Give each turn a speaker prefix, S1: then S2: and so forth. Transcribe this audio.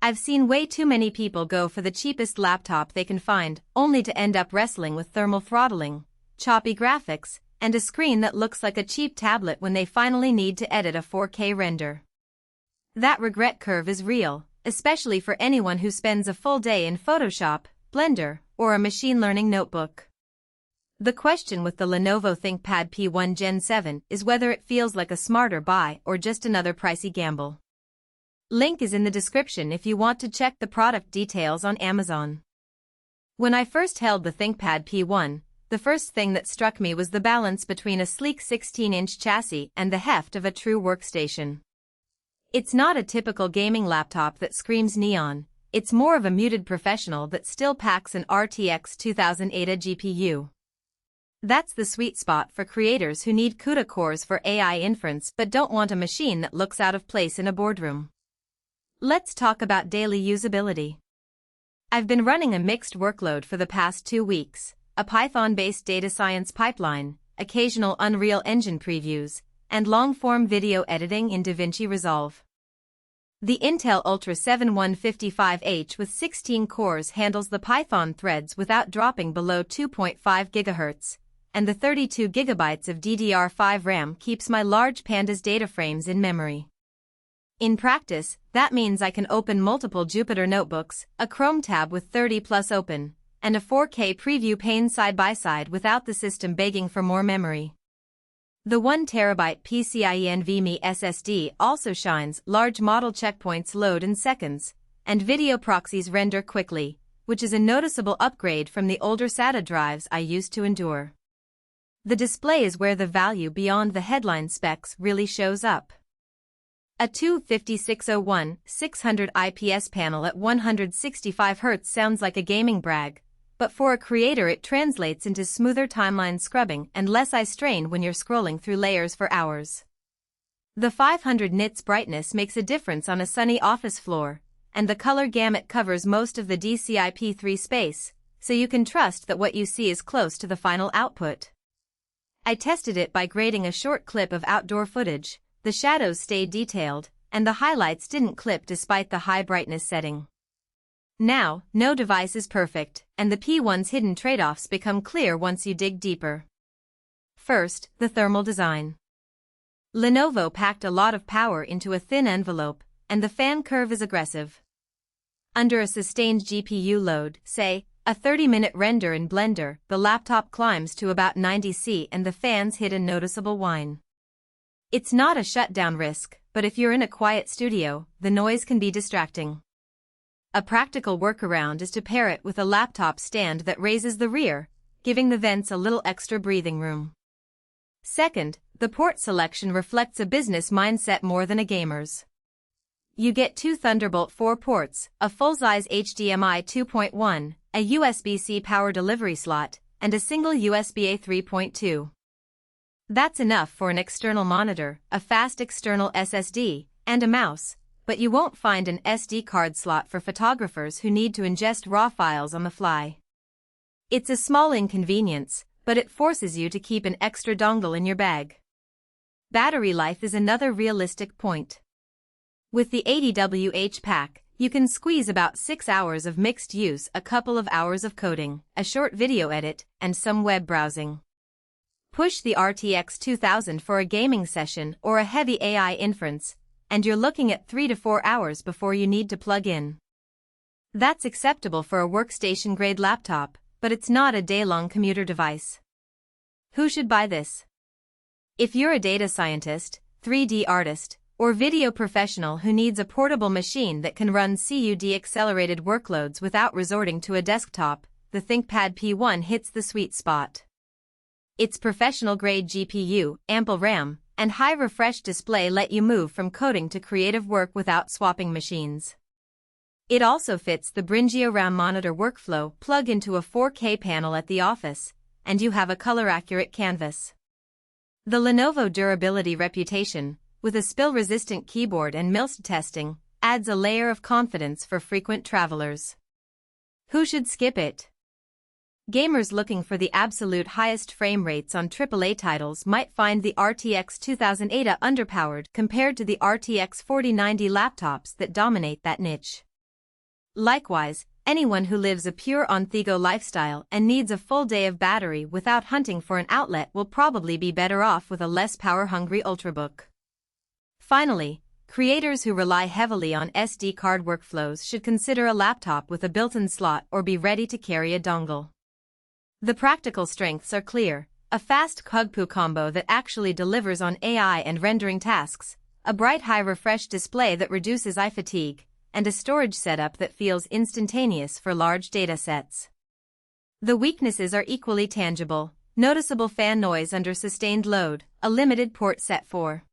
S1: I've seen way too many people go for the cheapest laptop they can find, only to end up wrestling with thermal throttling, choppy graphics, and a screen that looks like a cheap tablet when they finally need to edit a 4K render. That regret curve is real, especially for anyone who spends a full day in Photoshop, Blender, or a machine learning notebook. The question with the Lenovo ThinkPad P1 Gen 7 is whether it feels like a smarter buy or just another pricey gamble. Link is in the description if you want to check the product details on Amazon. When I first held the ThinkPad P1, the first thing that struck me was the balance between a sleek 16-inch chassis and the heft of a true workstation. It's not a typical gaming laptop that screams neon, it's more of a muted professional that still packs an RTX 2080 GPU. That's the sweet spot for creators who need CUDA cores for AI inference but don't want a machine that looks out of place in a boardroom. Let's talk about daily usability. I've been running a mixed workload for the past 2 weeks, a Python-based data science pipeline, occasional Unreal Engine previews, and long-form video editing in DaVinci Resolve. The Intel Ultra 7155H with 16 cores handles the Python threads without dropping below 2.5 GHz, and the 32 GB of DDR5 RAM keeps my large Pandas data frames in memory. In practice, that means I can open multiple Jupyter notebooks, a Chrome tab with 30+ open, and a 4K preview pane side by side without the system begging for more memory. The 1TB PCIe NVMe SSD also shines. Large model checkpoints load in seconds, and video proxies render quickly, which is a noticeable upgrade from the older SATA drives I used to endure. The display is where the value beyond the headline specs really shows up. A 25601/600 IPS panel at 165 Hz sounds like a gaming brag, but for a creator it translates into smoother timeline scrubbing and less eye strain when you're scrolling through layers for hours. The 500 nits brightness makes a difference on a sunny office floor, and the color gamut covers most of the DCI-P3 space, so you can trust that what you see is close to the final output. I tested it by grading a short clip of outdoor footage. The shadows stayed detailed, and the highlights didn't clip despite the high brightness setting. Now, no device is perfect, and the P1's hidden trade-offs become clear once you dig deeper. First, the thermal design. Lenovo packed a lot of power into a thin envelope, and the fan curve is aggressive. Under a sustained GPU load, say, a 30-minute render in Blender, the laptop climbs to about 90 C and the fans hit a noticeable whine. It's not a shutdown risk, but if you're in a quiet studio, the noise can be distracting. A practical workaround is to pair it with a laptop stand that raises the rear, giving the vents a little extra breathing room. Second, the port selection reflects a business mindset more than a gamer's. You get 2 Thunderbolt 4 ports, a full-size HDMI 2.1, a USB-C power delivery slot, and a single USB-A 3.2. That's enough for an external monitor, a fast external SSD, and a mouse, but you won't find an SD card slot for photographers who need to ingest raw files on the fly. It's a small inconvenience, but it forces you to keep an extra dongle in your bag. Battery life is another realistic point. With the 80Wh pack, you can squeeze about 6 hours of mixed use, a couple of hours of coding, a short video edit, and some web browsing. Push the RTX 2000 for a gaming session or a heavy AI inference, and you're looking at 3 to 4 hours before you need to plug in. That's acceptable for a workstation-grade laptop, but it's not a day-long commuter device. Who should buy this? If you're a data scientist, 3D artist, or video professional who needs a portable machine that can run CUDA-accelerated workloads without resorting to a desktop, the ThinkPad P1 hits the sweet spot. Its professional-grade GPU, ample RAM, and high refresh display let you move from coding to creative work without swapping machines. It also fits the Bringio RAM monitor workflow. Plug into a 4K panel at the office, and you have a color-accurate canvas. The Lenovo durability reputation, with a spill-resistant keyboard and MILST testing, adds a layer of confidence for frequent travelers. Who should skip it? Gamers looking for the absolute highest frame rates on AAA titles might find the RTX 2080 underpowered compared to the RTX 4090 laptops that dominate that niche. Likewise, anyone who lives a pure on-the-go lifestyle and needs a full day of battery without hunting for an outlet will probably be better off with a less power-hungry Ultrabook. Finally, creators who rely heavily on SD card workflows should consider a laptop with a built-in slot or be ready to carry a dongle. The practical strengths are clear: a fast CUG-PU combo that actually delivers on AI and rendering tasks, a bright high-refresh display that reduces eye fatigue, and a storage setup that feels instantaneous for large datasets. The weaknesses are equally tangible: noticeable fan noise under sustained load, a limited port set for